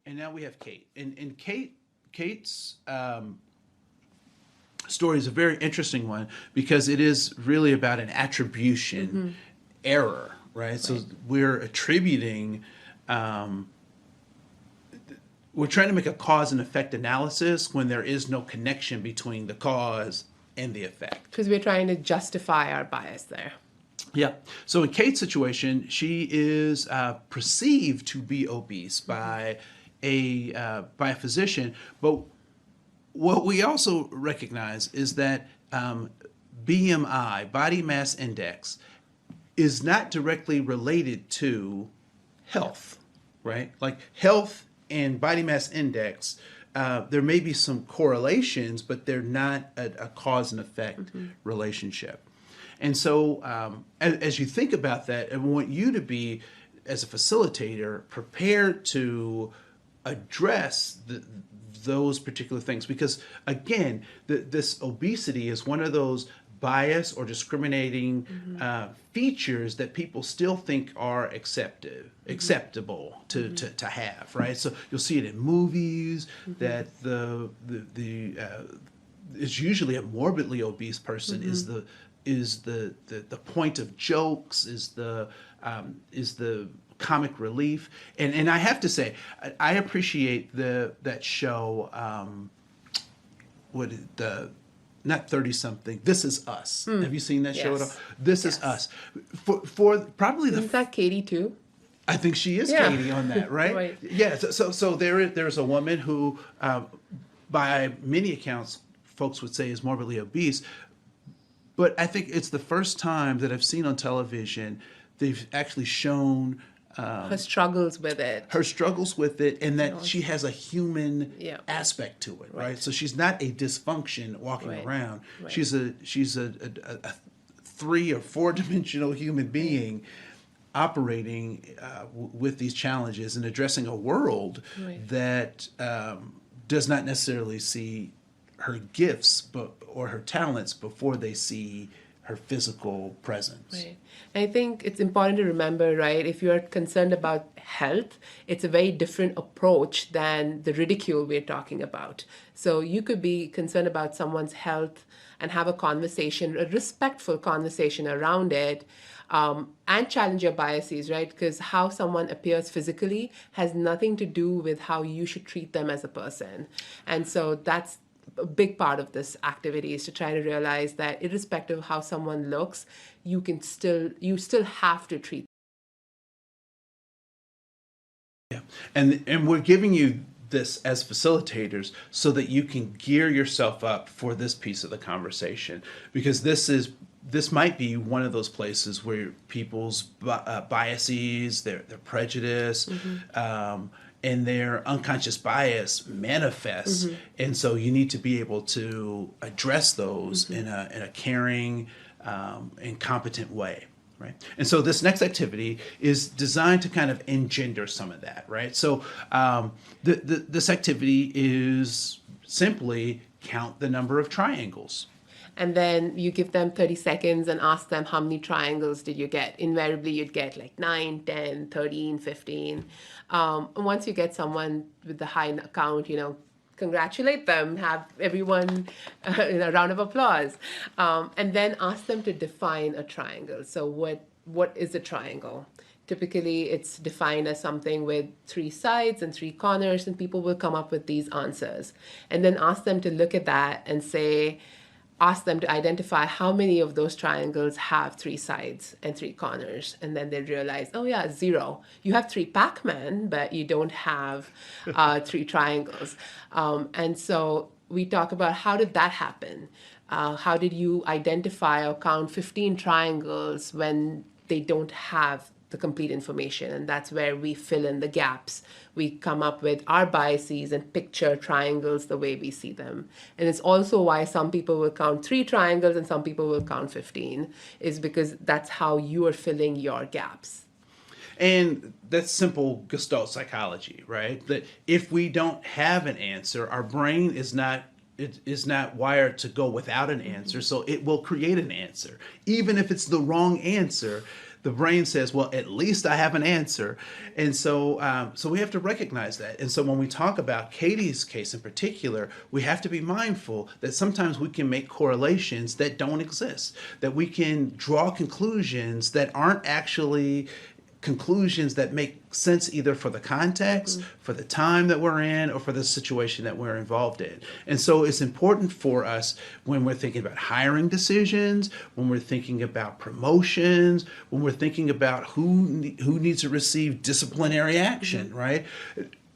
And now we have Kate. And Kate's story is a very interesting one because it is really about an attribution error, right? So we're attributing, we're trying to make a cause and effect analysis when there is no connection between the cause and the effect. Because we're trying to justify our bias there. Yeah. So in Kate's situation, she is perceived to be obese by a physician, but what we also recognize is that BMI, body mass index, is not directly related to health, right? Like health and body mass index, there may be some correlations, but they're not a cause and effect relationship. And so as you think about that, I want you to be, as a facilitator, prepared to address those particular things. Because again, this obesity is one of those bias or discriminating features that people still think are acceptable to have, right? So you'll see it in movies that is usually a morbidly obese person is the point of jokes, is the comic relief. And I have to say, I appreciate that show, not 30 something, This Is Us. Have you seen that show at all? This Is Us. For probably Is that Katie too? I think she is Katie on that, right? Right. Yeah. So there's a woman who, by many accounts, folks would say is morbidly obese. But I think it's the first time that I've seen on television they've actually shown her struggles with it. And that she has a human aspect to it, right? So she's not a dysfunction walking around. Right. She's a 3 or 4 dimensional human being operating with these challenges and addressing a world that does not necessarily see her gifts or her talents before they see her physical presence. Right. And I think it's important to remember, right, if you're concerned about health, it's a very different approach than the ridicule we're talking about. So you could be concerned about someone's health and have a conversation, a respectful conversation around it, and challenge your biases, right? Because how someone appears physically has nothing to do with how you should treat them as a person. And so that's a big part of this activity, is to try to realize that irrespective of how someone looks, you still have to treat. Yeah. And we're giving you this as facilitators so that you can gear yourself up for this piece of the conversation, because this might be one of those places where people's biases, their prejudice, and their unconscious bias manifests. And so you need to be able to address those in a caring and competent way. Right. And so this next activity is designed to kind of engender some of that, right? So this activity is simply count the number of triangles. And then you give them 30 seconds and ask them, how many triangles did you get? Invariably, you'd get like 9, 10, 13, 15. Once you get someone with the high count, congratulate them, have everyone a round of applause. And then ask them to define a triangle. So what is a triangle? Typically, it's defined as something with 3 sides and 3 corners, and people will come up with these answers. And then ask them to look at that and ask them to identify how many of those triangles have 3 sides and 3 corners. And then they realize, 0. You have 3 Pac-Man, but you don't have 3 triangles. And so we talk about, how did that happen? How did you identify or count 15 triangles when they don't have the complete information? And that's where we fill in the gaps. We come up with our biases and picture triangles the way we see them. And it's also why some people will count 3 triangles and some people will count 15, is because that's how you are filling your gaps. And that's simple Gestalt psychology, right? That if we don't have an answer, our brain is not wired to go without an answer, so it will create an answer. Even if it's the wrong answer, the brain says, well, at least I have an answer. And so we have to recognize that. And so when we talk about Katie's case in particular, we have to be mindful that sometimes we can make correlations that don't exist, that we can draw conclusions that aren't actually conclusions that make sense either for the context, for the time that we're in, or for the situation that we're involved in. And so it's important for us when we're thinking about hiring decisions, when we're thinking about promotions, when we're thinking about who needs to receive disciplinary action, right?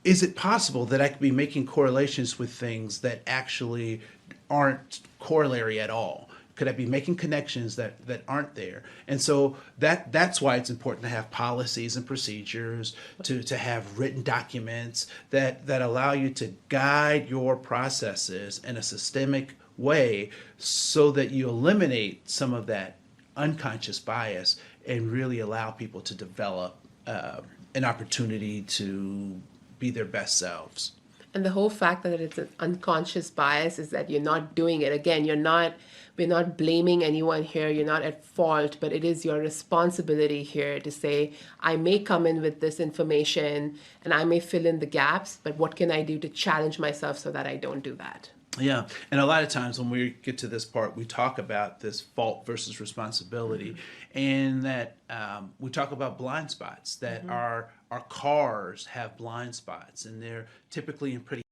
Is it possible that I could be making correlations with things that actually aren't corollary at all? Could I be making connections that aren't there? And so that's why it's important to have policies and procedures, to have written documents that allow you to guide your processes in a systemic way so that you eliminate some of that unconscious bias and really allow people to develop an opportunity to be their best selves. And the whole fact that it's an unconscious bias is that you're not doing it. Again, we're not blaming anyone here. You're not at fault, but it is your responsibility here to say, I may come in with this information and I may fill in the gaps, but what can I do to challenge myself so that I don't do that? Yeah, and a lot of times when we get to this part, we talk about this fault versus responsibility, and that we talk about blind spots, that our cars have blind spots, and they're typically in pretty